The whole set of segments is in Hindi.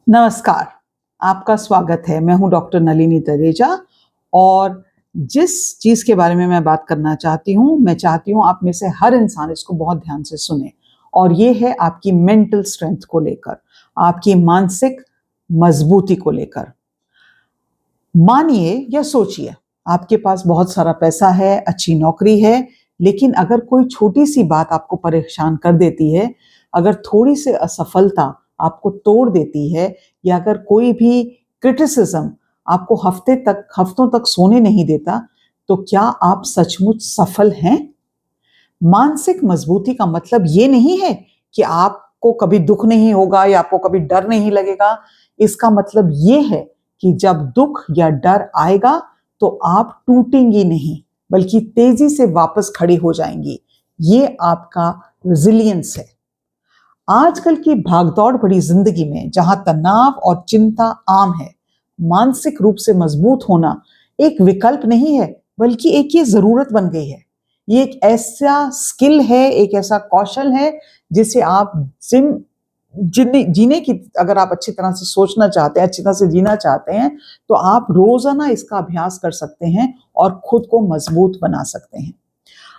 नमस्कार, आपका स्वागत है। मैं हूं डॉक्टर नलिनी तरेजा और जिस चीज़ के बारे में मैं बात करना चाहती हूं, मैं चाहती हूं आप में से हर इंसान इसको बहुत ध्यान से सुने और ये है आपकी मेंटल स्ट्रेंथ को लेकर, आपकी मानसिक मजबूती को लेकर। मानिए या सोचिए, आपके पास बहुत सारा पैसा है, अच्छी नौकरी है, लेकिन अगर कोई छोटी-सी बात आपको परेशान कर देती है, अगर थोड़ी-सी असफलता आपको तोड़ देती है या अगर कोई भी क्रिटिसिज्म आपको हफ्तों तक सोने नहीं देता, तो क्या आप सचमुच सफल हैं? मानसिक मजबूती का मतलब ये नहीं है कि आपको कभी दुख नहीं होगा या आपको कभी डर नहीं लगेगा। इसका मतलब ये है कि जब दुख या डर आएगा तो आप टूटेंगी नहीं, बल्कि तेजी से वापस खड़ी हो जाएंगी। ये आपका रेजिलियंस है। आजकल की भागदौड़ भरी जिंदगी में जहां तनाव और चिंता आम है, मानसिक रूप से मजबूत होना एक विकल्प नहीं है, बल्कि एक ये जरूरत बन गई है। ये एक ऐसा स्किल है, एक ऐसा कौशल है जिसे आप जीने की, अगर आप अच्छी तरह से सोचना चाहते हैं, अच्छी तरह से जीना चाहते हैं, तो आप रोजाना इसका अभ्यास कर सकते हैं और खुद को मजबूत बना सकते हैं।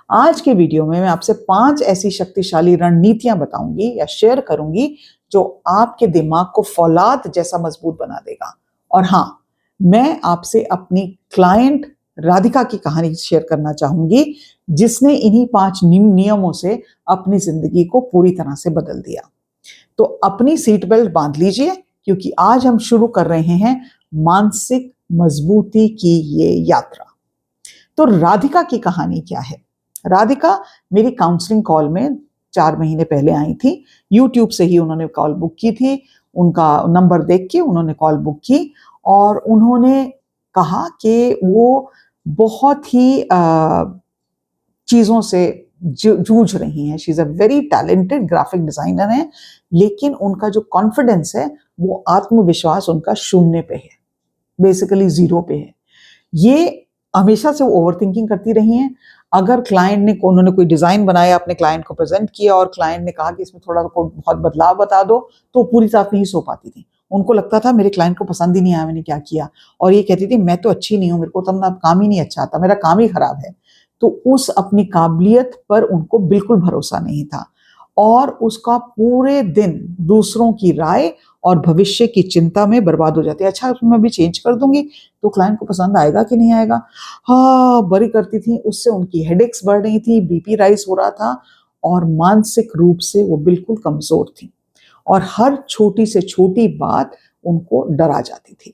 आज के वीडियो में मैं आपसे 5 ऐसी शक्तिशाली रणनीतियां बताऊंगी या शेयर करूंगी जो आपके दिमाग को फौलाद जैसा मजबूत बना देगा। और हाँ, मैं आपसे अपनी क्लाइंट राधिका की कहानी शेयर करना चाहूंगी, जिसने इन्हीं 5 नियमों से अपनी जिंदगी को पूरी तरह से बदल दिया। तो अपनी सीट बेल्ट बांध लीजिए, क्योंकि आज हम शुरू कर रहे हैं मानसिक मजबूती की ये यात्रा। तो राधिका की कहानी क्या है? राधिका मेरी काउंसलिंग कॉल में 4 महीने पहले आई थी। यूट्यूब से ही उन्होंने कॉल बुक की थी। उनका नंबर देख के उन्होंने कॉल बुक की और उन्होंने कहा कि वो बहुत ही चीज़ों से जूझ रही हैं। She is a very talented graphic designer है, लेकिन उनका जो कॉन्फिडेंस है, वो आत्मविश्वास उनका शून्य पे है, बेसिकली ज़ीरो पे है। ये हमेशा से वो ओवरथिंकिंग करती रही हैं। अगर उन्होंने कोई डिज़ाइन बनाया, अपने क्लाइंट को प्रेज़ेंट किया और क्लाइंट ने कहा कि इसमें थोड़ा बहुत बदलाव बता दो, तो पूरी रात नहीं सो पाती थी। उनको लगता था मेरे क्लाइंट को पसंद ही नहीं आया मैंने क्या किया, और ये कहती थी मैं तो अच्छी नहीं हूँ, मेरे को तो अपना काम ही नहीं अच्छा आता, मेरा काम ही खराब है। तो उस अपनी काबिलियत पर उनको बिल्कुल भरोसा नहीं था और उसका पूरे दिन दूसरों की राय और भविष्य की चिंता में बर्बाद हो जाती है। अच्छा, मैं भी चेंज कर दूंगी तो क्लाइंट को पसंद आएगा कि नहीं आएगा। हाँ, बड़ी करती थी। उससे उनकी हेडेक्स बढ़ रही थी, बीपी राइज हो रहा था और मानसिक रूप से वो बिल्कुल कमजोर थी और हर छोटी से छोटी बात उनको डरा जाती थी।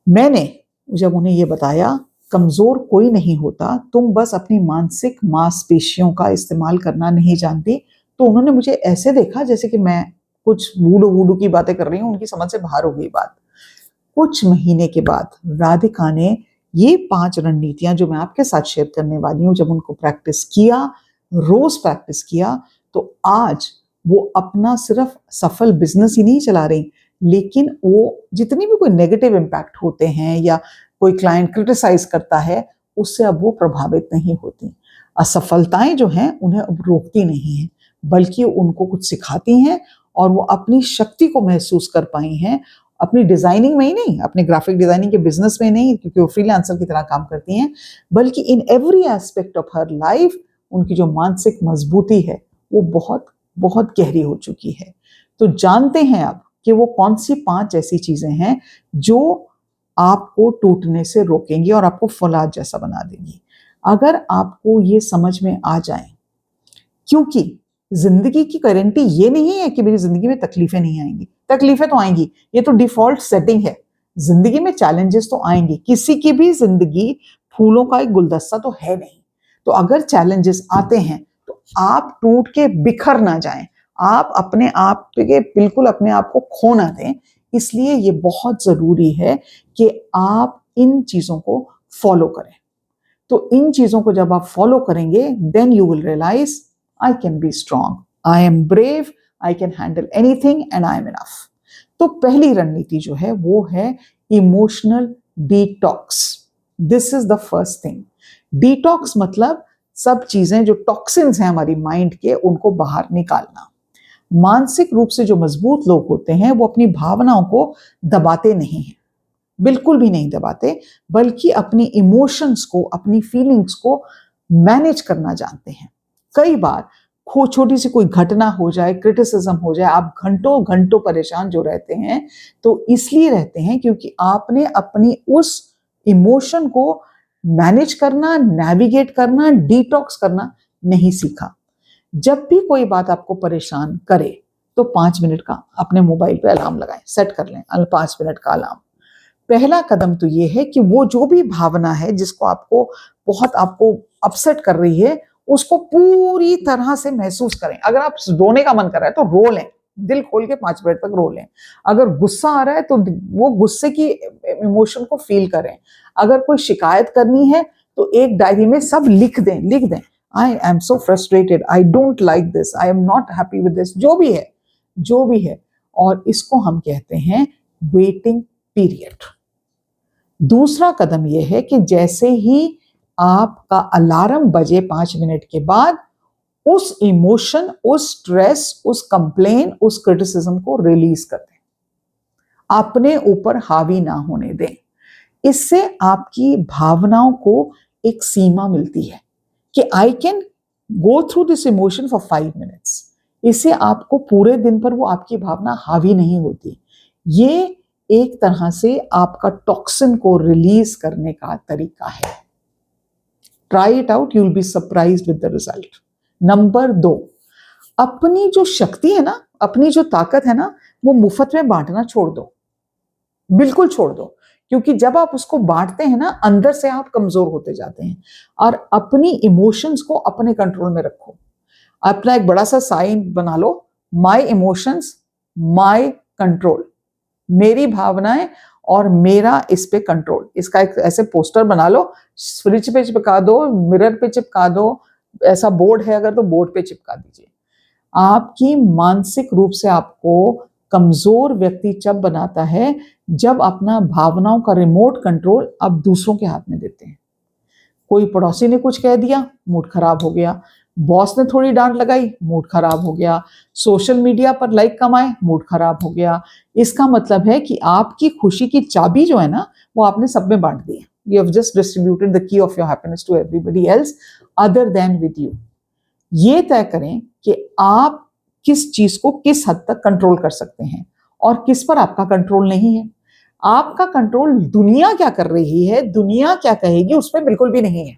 मैंने जब उन्हें ये बताया, कमजोर कोई नहीं होता, तुम बस अपनी मानसिक मांसपेशियों का इस्तेमाल करना नहीं जानती, तो उन्होंने मुझे ऐसे देखा जैसे कि मैं कुछ वूडू वूडू की बातें कर रही हूँ। उनकी समझ से बाहर हो गई बात। कुछ महीने के बाद राधिका ने ये 5 रणनीतियां जो मैं आपके साथ शेयर करने वाली हूँ, जब उनको प्रैक्टिस किया, रोज प्रैक्टिस किया, तो आज वो अपना सिर्फ सफल बिजनेस ही नहीं चला रही, लेकिन वो जितनी भी कोई नेगेटिव इम्पैक्ट होते हैं या कोई क्लाइंट क्रिटिसाइज करता है, उससे अब वो प्रभावित नहीं होती। असफलताएं जो हैं उन्हें अब रोकती नहीं है, बल्कि उनको कुछ सिखाती हैं और वो अपनी शक्ति को महसूस कर पाई हैं। अपनी डिजाइनिंग में ही नहीं, अपने ग्राफिक डिजाइनिंग के बिजनेस में नहीं, क्योंकि वो फ्रीलांसर की तरह काम करती हैं, बल्कि in every aspect of her life उनकी जो मानसिक मजबूती है वो बहुत बहुत गहरी हो चुकी है। तो जानते हैं अब कि वो कौन सी 5 ऐसी चीजें हैं जो आपको टूटने से रोकेंगी और आपको फौलाद जैसा बना देंगी। अगर आपको ये समझ में आ जाए, क्योंकि जिंदगी की गारंटी ये नहीं है कि मेरी जिंदगी में तकलीफें नहीं आएंगी। तकलीफें तो आएंगी, ये तो डिफॉल्ट सेटिंग है। जिंदगी में चैलेंजेस तो आएंगे, किसी की भी जिंदगी फूलों का एक गुलदस्ता तो है नहीं। तो अगर चैलेंजेस आते हैं तो आप टूट के बिखर ना जाएं, आप अपने आप के बिल्कुल अपने आप को खो ना दें। इसलिए ये बहुत जरूरी है कि आप इन चीजों को फॉलो करें। तो इन चीजों को जब आप फॉलो करेंगे, then you will realise I can be strong, I am brave, I can handle anything and I am enough. तो पहली रणनीति जो है वो है emotional detox. This is the first thing. Detox मतलब सब चीजें जो टॉक्सिन्स हैं हमारी माइंड के, उनको बाहर निकालना। मानसिक रूप से जो मजबूत लोग होते हैं वो अपनी भावनाओं को दबाते नहीं हैं, बिल्कुल भी नहीं दबाते, बल्कि अपनी इमोशंस को, अपनी फीलिंग्स को मैनेज करना जानते हैं। कई बार छोटी सी कोई घटना हो जाए, क्रिटिसिज्म हो जाए, आप घंटों घंटों परेशान जो रहते हैं, तो इसलिए रहते हैं क्योंकि आपने अपनी उस इमोशन को मैनेज करना, नेविगेट करना, डिटॉक्स करना नहीं सीखा। जब भी कोई बात आपको परेशान करे तो 5 मिनट का अपने मोबाइल पे अलार्म लगाएं, सेट कर लें 5 मिनट का अलार्म। पहला कदम तो ये है कि वो जो भी भावना है जिसको आपको अपसेट कर रही है, उसको पूरी तरह से महसूस करें। अगर आप रोने का मन कर रहा है तो रो लें, दिल खोल के 5 मिनट तक रो लें। अगर गुस्सा आ रहा है तो वो गुस्से की इमोशन को फील करें। अगर कोई शिकायत करनी है तो एक डायरी में सब लिख दें। I am so frustrated, I don't like this, I am not happy with this, जो भी है। और इसको हम कहते हैं वेटिंग पीरियड। दूसरा कदम यह है कि जैसे ही आपका अलार्म बजे 5 मिनट के बाद, उस इमोशन, उस स्ट्रेस, उस कंप्लेन, उस क्रिटिसिज्म को रिलीज कर दें, अपने ऊपर हावी ना होने दें। इससे आपकी भावनाओं को एक सीमा मिलती है कि I can go through this emotion for 5 minutes. इससे आपको पूरे दिन पर वो आपकी भावना हावी नहीं होती। ये एक तरह से आपका टॉक्सिन को रिलीज करने का तरीका है। Try it out, you will be surprised with the result. Number 2, अपनी जो शक्ति है ना, अपनी जो ताकत है ना, वो मुफ्त में बांटना छोड़ दो, बिल्कुल छोड़ दो। क्योंकि जब आप उसको बांटते हैं ना, अंदर से आप कमजोर होते जाते हैं। और अपनी इमोशंस को अपने कंट्रोल में रखो। अपना एक बड़ा सा साइन बना लो, माय इमोशंस माय कंट्रोल, मेरी भावनाएं और मेरा इस पे कंट्रोल। इसका एक ऐसे पोस्टर बना लो, फ्रिज पे चिपका दो, मिरर पे चिपका दो, ऐसा बोर्ड है अगर तो बोर्ड पे चिपका दीजिए। आपकी मानसिक रूप से आपको कमजोर व्यक्ति जब बनाता है जब अपना भावनाओं का रिमोट कंट्रोल आप दूसरों के हाथ में देते हैं। कोई पड़ोसी ने कुछ कह दिया, मूड खराब हो गया। बॉस ने थोड़ी डांट लगाई, मूड खराब हो गया। सोशल मीडिया पर लाइक कमाए, मूड खराब हो गया। इसका मतलब है कि आपकी खुशी की चाबी जो है ना, वो आपने सब में बांट दी है। You have just distributed the key of your happiness to everybody else other than with you. ये तय करें कि आप किस चीज को किस हद तक कंट्रोल कर सकते हैं और किस पर आपका कंट्रोल नहीं है। आपका कंट्रोल दुनिया क्या कर रही है, दुनिया क्या कहेगी, उस पर बिल्कुल भी नहीं है।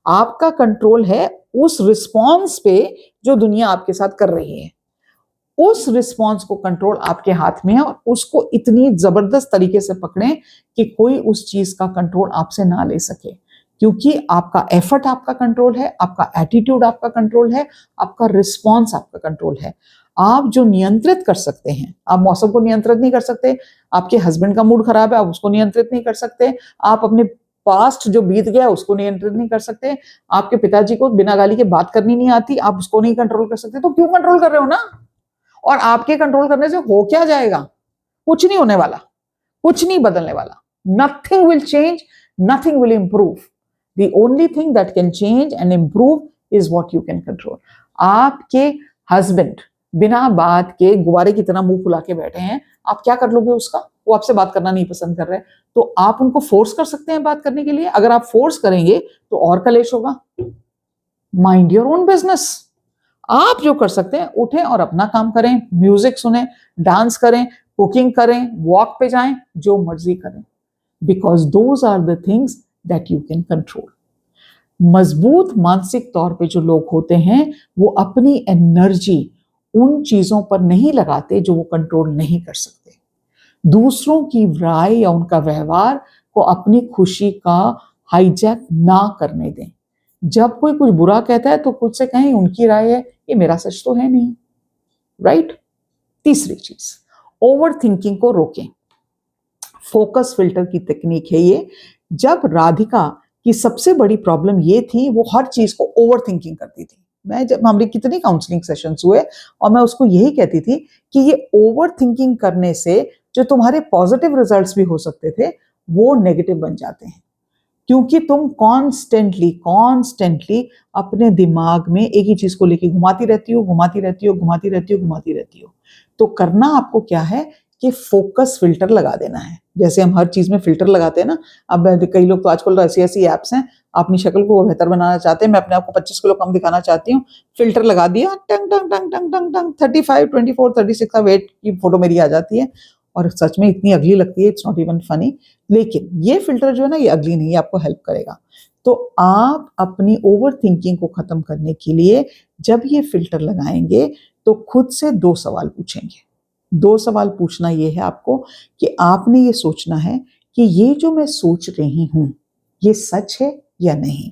आपका कंट्रोल है उस रिस्पॉन्स पे जो दुनिया आपके साथ कर रही है। उस रिस्पॉन्स को कंट्रोल आपके हाथ में है और उसको इतनी जबरदस्त तरीके से पकड़ें कि कोई उस चीज का कंट्रोल आपसे ना ले सके। क्योंकि आपका एफर्ट आपका कंट्रोल है, आपका एटीट्यूड आपका कंट्रोल है, आपका रिस्पॉन्स आपका कंट्रोल है। आप जो नियंत्रित कर सकते हैं, आप मौसम को नियंत्रित नहीं कर सकते, आपके हस्बैंड का मूड खराब है आप उसको नियंत्रित नहीं कर सकते, आप अपने पास्ट जो बीत गया उसको नियंत्रित नहीं कर सकते, आपके पिताजी को बिना गाली के बात करनी नहीं आती, आप उसको नहीं कंट्रोल कर सकते, तो क्यों कंट्रोल कर रहे हो ना। और आपके कंट्रोल करने से हो क्या जाएगा, कुछ नहीं होने वाला, कुछ नहीं बदलने वाला। Nothing will change, nothing will improve. The only thing that can change and improve is what you can control. आपके हस्बैंड बिना बात के गुब्बारे की तरह मुंह फुला के बैठे हैं, आप क्या कर लोगे उसका? वो आपसे बात करना नहीं पसंद कर रहे, तो आप उनको फोर्स कर सकते हैं बात करने के लिए। अगर आप फोर्स करेंगे तो और कलेश होगा। Mind your own business. आप जो कर सकते हैं, उठें और अपना काम करें, म्यूजिक सुने, डांस करें, कुकिंग करें, वॉक पे जाएं, जो मर्जी करें, because those are the things that you can control. मजबूत मानसिक तौर पे जो लोग होते हैं वो अपनी एनर्जी उन चीजों पर नहीं लगाते जो वो कंट्रोल नहीं कर सकते। दूसरों की राय या उनका व्यवहार को अपनी खुशी का हाईजैक ना करने दें। जब कोई कुछ बुरा कहता है तो खुद से कहें उनकी राय है, ये मेरा सच तो है नहीं, राइट। तीसरी चीज, ओवर थिंकिंग को रोकें। फोकस फिल्टर की तकनीक है ये। जब राधिका की सबसे बड़ी प्रॉब्लम ये थी, वो हर चीज को ओवर थिंकिंग करती थी। जब हमारे कितनी काउंसलिंग सेशंस हुए और मैं उसको यही कहती थी कि ये ओवर थिंकिंग करने से जो तुम्हारे पॉजिटिव रिजल्ट्स भी हो सकते थे वो नेगेटिव बन जाते हैं। क्योंकि तुम कॉन्स्टेंटली अपने दिमाग में एक ही चीज को लेके घुमाती रहती हो। तो करना आपको क्या है कि फोकस फिल्टर लगा देना है। जैसे हम हर चीज में फिल्टर लगाते हैं ना। अब कई लोग तो आजकल ऐसी ऐसी एप्स हैं, अपनी शक्ल को बेहतर बनाना चाहते हैं, मैं अपने आप को 25 किलो कम दिखाना चाहती हूँ, फिल्टर लगा दिया, टंग टंग टंग टंग टंग टंग 35, 24, 36 का वेट की फोटो मेरी आ जाती है, और सच में इतनी अगली लगती है, इट्स नॉट इवन फनी। लेकिन ये फिल्टर जो है ना, ये अगली नहीं, आपको हेल्प करेगा। तो आप अपनी ओवर थिंकिंग को खत्म करने के लिए जब ये फिल्टर लगाएंगे तो खुद से 2 सवाल पूछेंगे। 2 सवाल पूछना ये है आपको कि आपने ये सोचना है कि ये जो मैं सोच रही हूं ये सच है या नहीं।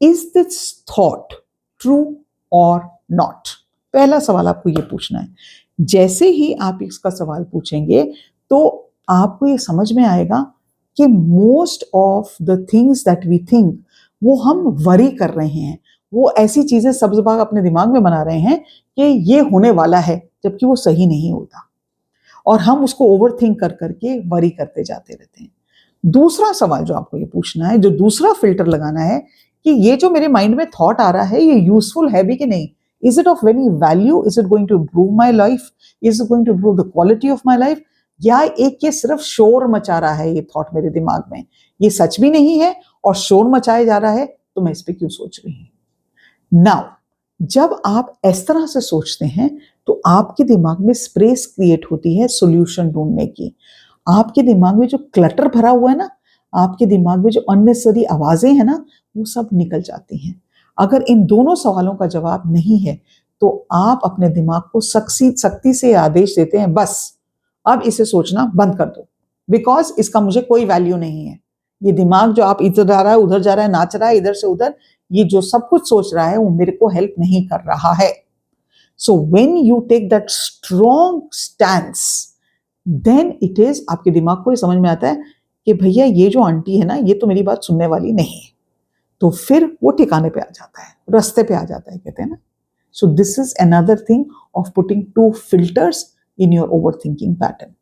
इज दिस थॉट ट्रू और नॉट? पहला सवाल आपको ये पूछना है। जैसे ही आप इसका सवाल पूछेंगे तो आपको ये समझ में आएगा कि most of the things that we think वो हम वरी कर रहे हैं, वो ऐसी चीजें सब्ज बाग अपने दिमाग में बना रहे हैं कि ये होने वाला है, जबकि वो सही नहीं होता, और हम उसको ओवर थिंक कर करके वरी करते जाते रहते हैं। दूसरा सवाल जो आपको ये पूछना है, जो दूसरा फिल्टर लगाना है, कि ये जो मेरे माइंड में थॉट आ रहा है ये यूजफुल है भी कि नहीं। Is it of very value? Is it going to improve my life? Is it going to improve the quality of my life? या एक ये सिर्फ शोर मचा रहा है, ये थॉट मेरे दिमाग में, ये सच भी नहीं है और शोर मचाया जा रहा है, तो मैं इस पर क्यों सोच रही हूं। नाउ जब आप इस तरह से सोचते हैं तो आपके दिमाग में स्पेस क्रिएट होती है सॉल्यूशन ढूंढने की। आपके दिमाग में जो क्लटर भरा हुआ है ना, आपके दिमाग में जो अननेसेसरी आवाजें हैं ना, वो सब निकल जाती हैं। अगर इन दोनों सवालों का जवाब नहीं है तो आप अपने दिमाग को सख्ती से आदेश देते हैं, बस अब इसे सोचना बंद कर दो, बिकॉज इसका मुझे कोई वैल्यू नहीं है। ये दिमाग जो आप इधर जा रहा है उधर जा रहा है, नाच रहा है इधर से उधर, ये जो सब कुछ सोच रहा है वो मेरे को हेल्प नहीं कर रहा है। So when you take that strong stance, then it is, आपके दिमाग को ये समझ में आता है कि भैया ये जो आंटी है ना, ये तो मेरी बात सुनने वाली नहीं है। तो फिर वो ठिकाने पे आ जाता है, रास्ते पे आ जाता है, कहते हैं ना। So this is another thing of putting 2 filters in your over thinking pattern.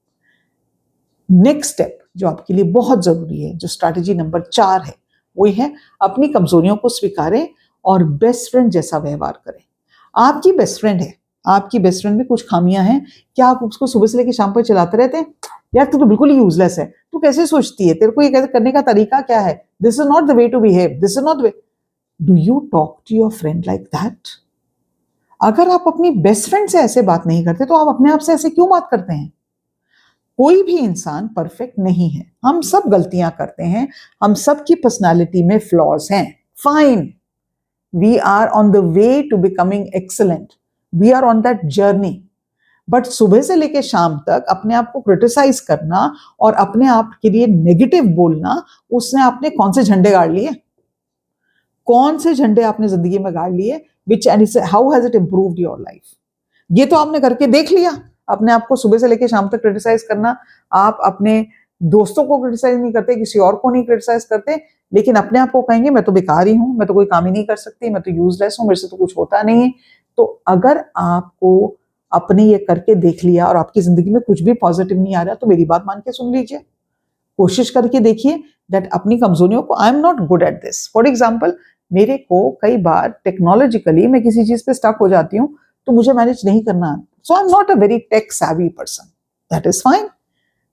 Next step जो आपके लिए बहुत जरूरी है, जो स्ट्रैटेजी नंबर 4 है, वो है अपनी कमजोरियों को स्वीकारें और बेस्ट फ्रेंड जैसा व्यवहार करें। आपकी बेस्ट फ्रेंड है, आपकी बेस्ट फ्रेंड में कुछ खामियां हैं, क्या आप उसको सुबह से लेकर शाम पर चलाते रहते हैं? यार तू तो बिल्कुल ही यूजलेस है, तू कैसे सोचती है, तेरे को ये करने का तरीका क्या है, this is not the way to behave, this is not the way. Do you talk to your friend like that? अगर आप अपनी बेस्ट फ्रेंड से ऐसे बात नहीं करते तो आप अपने आप से ऐसे क्यों बात करते हैं? कोई भी इंसान परफेक्ट नहीं है, हम सब गलतियां करते हैं, हम सब की पर्सनालिटी में फ्लॉज हैं, fine. We are on the way to becoming excellent, we are on that journey. But सुबह से लेकर शाम तक अपने आप को क्रिटिसाइज करना और अपने आप के लिए नेगेटिव बोलना, उसने आपने कौन से झंडे गाड़ लिए? कौन से झंडे आपने जिंदगी में गाड़ लिए? Which and how has it improved your life? ये तो आपने करके देख लिया, अपने आप को सुबह से लेकर शाम तक क्रिटिसाइज करना। आप अपने दोस्तों को क्रिटिसाइज नहीं करते, किसी और को नहीं क्रिटिसाइज करते, लेकिन अपने आप को कहेंगे मैं तो बेकार ही हूं, मैं तो कोई काम ही नहीं कर सकती, मैं तो यूजलेस हूं, मेरे से तो कुछ होता नहीं है। तो अगर आपको अपने ये करके देख लिया और आपकी जिंदगी में कुछ भी पॉजिटिव नहीं आ रहा, तो मेरी बात मान के सुन लीजिए, कोशिश करके देखिए दैट अपनी कमजोरियों को, आई am not good at this. For example, मेरे को कई बार टेक्नोलॉजिकली मैं किसी चीज पे स्टक हो जाती हूँ तो मुझे मैनेज नहीं करना, so I am not a very tech savvy person, that is fine.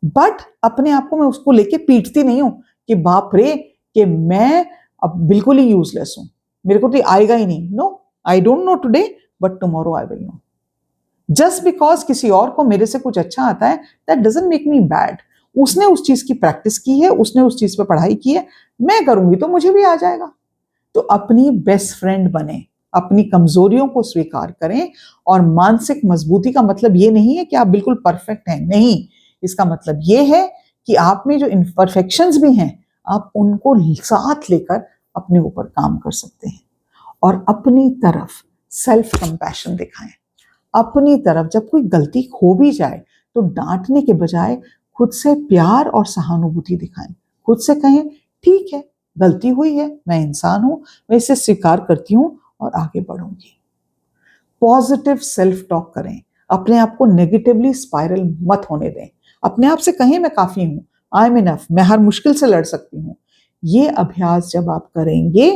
But अपने आप को मैं उसको लेके पीटती नहीं हूं कि बाप रे कि मैं अब बिल्कुल ही यूजलेस हूं, मेरे को तो आएगा ही नहीं। No, I don't know today but tomorrow I will know. Just because किसी और को मेरे से कुछ अच्छा आता है, that doesn't make me bad. उसने उस चीज की प्रैक्टिस की है, उसने उस चीज पे पढ़ाई की है, मैं करूंगी तो मुझे भी आ जाएगा। तो अपनी बेस्ट फ्रेंड बने, अपनी कमजोरियों को स्वीकार करें। और मानसिक मजबूती का मतलब ये नहीं है कि आप बिल्कुल परफेक्ट हैं, नहीं। इसका मतलब ये है कि आप में जो इम्परफेक्शंस भी हैं, आप उनको साथ लेकर अपने ऊपर काम कर सकते हैं। और अपनी तरफ सेल्फ कंपैशन दिखाएं। अपनी तरफ जब कोई गलती हो भी जाए तो डांटने के बजाय खुद से प्यार और सहानुभूति दिखाएं। खुद से कहें ठीक है, गलती हुई है, मैं इंसान हूं, मैं इसे स्वीकार करती हूं और आगे बढ़ूंगी। पॉजिटिव सेल्फ टॉक करें, अपने आप को नेगेटिवली स्पाइरल मत होने दें। अपने आप से कहें मैं काफी हूं, आई एम इनफ, मैं हर मुश्किल से लड़ सकती हूँ। ये अभ्यास जब आप करेंगे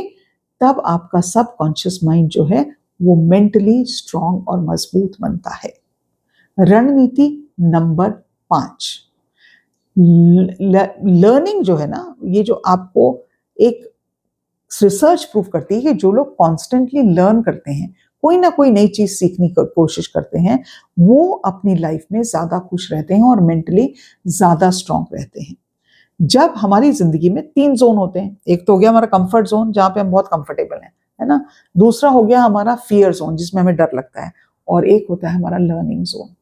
तब आपका सबकॉन्शियस माइंड जो है वो मेंटली स्ट्रांग और मजबूत बनता है। रणनीति नंबर 5, लर्निंग जो है ना, ये जो आपको एक रिसर्च प्रूफ करती है कि जो लोग कॉन्स्टेंटली लर्न करते हैं, कोई ना कोई नई चीज सीखने की कोशिश करते हैं, वो अपनी लाइफ में ज्यादा खुश रहते हैं और मेंटली ज्यादा स्ट्रांग रहते हैं। जब हमारी जिंदगी में 3 जोन होते हैं, एक तो हो गया हमारा कंफर्ट जोन जहां पे हम बहुत कंफर्टेबल हैं, है ना, दूसरा हो गया हमारा फियर जोन जिसमें हमें डर लगता है, और एक होता है हमारा लर्निंग जोन।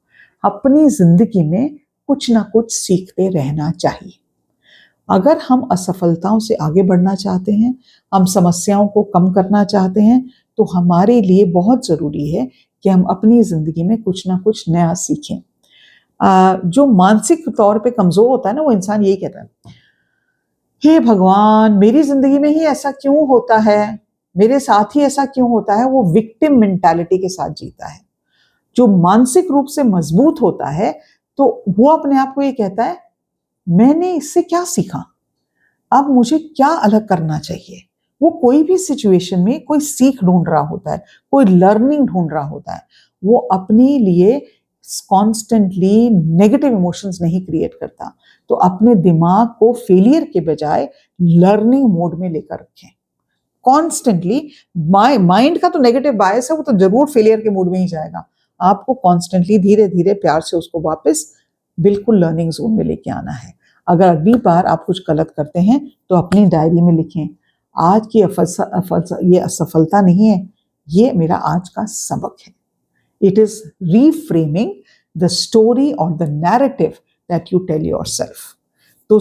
अपनी जिंदगी में कुछ ना कुछ सीखते रहना चाहिए। अगर हम असफलताओं से आगे बढ़ना चाहते हैं, हम समस्याओं को कम करना चाहते हैं, तो हमारे लिए बहुत जरूरी है कि हम अपनी जिंदगी में कुछ ना कुछ नया सीखें। जो मानसिक तौर पे कमजोर होता है ना, वो इंसान यही कहता है, हे भगवान मेरी जिंदगी में ही ऐसा क्यों होता है, मेरे साथ ही ऐसा क्यों होता है। वो विक्टिम मेंटालिटी के साथ जीता है। जो मानसिक रूप से मजबूत होता है तो वो अपने आप को ये कहता है, मैंने इससे क्या सीखा, अब मुझे क्या अलग करना चाहिए। वो कोई भी सिचुएशन में कोई सीख ढूंढ रहा होता है, कोई लर्निंग ढूंढ रहा होता है। वो अपने लिए कॉन्स्टेंटली नेगेटिव इमोशंस नहीं क्रिएट करता। तो अपने दिमाग को फेलियर के बजाय लर्निंग मोड में लेकर रखें कॉन्स्टेंटली। माइंड का तो नेगेटिव बायस है, वो तो जरूर फेलियर के मूड में ही जाएगा। आपको कॉन्स्टेंटली धीरे धीरे प्यार से उसको वापस बिल्कुल लर्निंग जोन में लेके आना है। अगर अगली बार आप कुछ गलत करते हैं तो अपनी डायरी में लिखें, आज की ये असफलता नहीं है, ये मेरा आज का सबक है। It is reframing the story और the narrative that you tell yourself. तो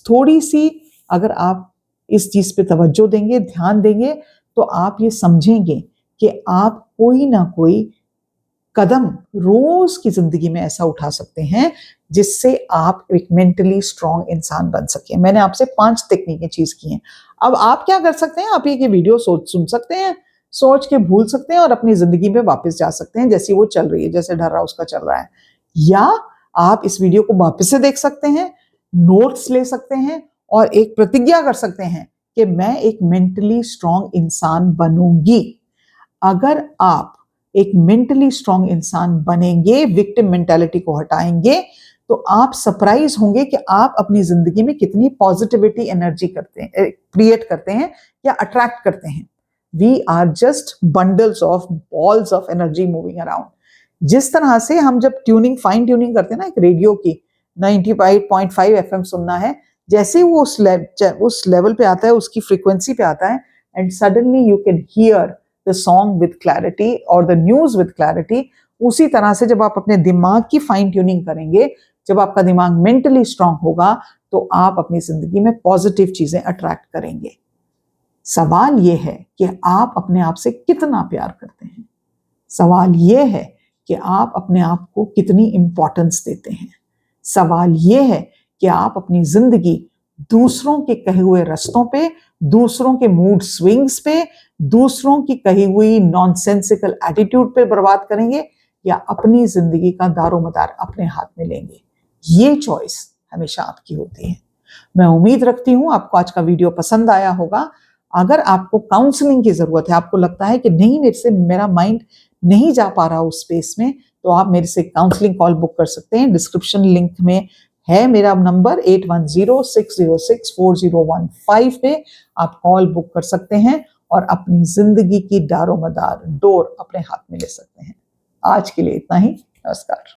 थोड़ी सी अगर आप इस चीज पे तवज्जो देंगे, ध्यान देंगे, तो आप ये समझेंगे कि आप कोई ना कोई कदम रोज की जिंदगी में ऐसा उठा सकते हैं जिससे आप एक मेंटली स्ट्रांग इंसान बन सके। मैंने आपसे 5 तकनीकें चीज की हैं। अब आप क्या कर सकते हैं, आप ये वीडियो सुन सकते हैं, सोच के भूल सकते हैं और अपनी जिंदगी में वापस जा सकते हैं जैसी वो चल रही है, जैसे ढर्रा रहा उसका चल रहा है। या आप इस वीडियो को वापस से देख सकते हैं, नोट्स ले सकते हैं और एक प्रतिज्ञा कर सकते हैं कि मैं एक मेंटली स्ट्रांग इंसान बनूंगी। अगर आप एक मेंटली स्ट्रांग इंसान बनेंगे, विक्टिम मेंटालिटी को हटाएंगे, तो आप सरप्राइज होंगे कि आप अपनी जिंदगी में कितनी पॉजिटिविटी एनर्जी करते हैं, क्रिएट करते हैं या अट्रैक्ट करते हैं। We are just bundles of balls of energy moving around. जिस तरह से हम जब ट्यूनिंग, फाइन ट्यूनिंग करते हैं ना, एक रेडियो की 95.5 एफएम सुनना है, जैसे वो उस लेवल पे आता है, उसकी फ्रीक्वेंसी पे आता है, and suddenly you can hear the song with clarity और द न्यूज विद क्लैरिटी। उसी तरह से जब आप अपने दिमाग की फाइन ट्यूनिंग करेंगे, जब आपका दिमाग मेंटली स्ट्रांग होगा, तो आप अपनी जिंदगी में पॉजिटिव चीजें अट्रैक्ट करेंगे। सवाल यह है कि आप अपने आप से कितना प्यार करते हैं। सवाल यह है कि आप अपने आप को कितनी इंपॉर्टेंस देते हैं। सवाल यह है कि आप अपनी जिंदगी दूसरों के कहे हुए रास्तों पे, दूसरों के मूड स्विंग्स पे, दूसरों की कही हुई नॉनसेंसिकल एटीट्यूड पे बर्बाद करेंगे या अपनी जिंदगी का दारोमदार अपने हाथ में लेंगे। ये चॉइस हमेशा आपकी होती है। मैं उम्मीद रखती हूं आपको आज का वीडियो पसंद आया होगा। अगर आपको काउंसलिंग की जरूरत है, आपको लगता है कि नहीं मेरे से मेरा माइंड नहीं जा पा रहा उस स्पेस में, तो आप मेरे से काउंसलिंग कॉल बुक कर सकते हैं। डिस्क्रिप्शन लिंक में है मेरा नंबर 8106064015 पे आप कॉल बुक कर सकते हैं और अपनी जिंदगी की दारोमदार डोर अपने हाथ में ले सकते हैं। आज के लिए इतना ही। नमस्कार।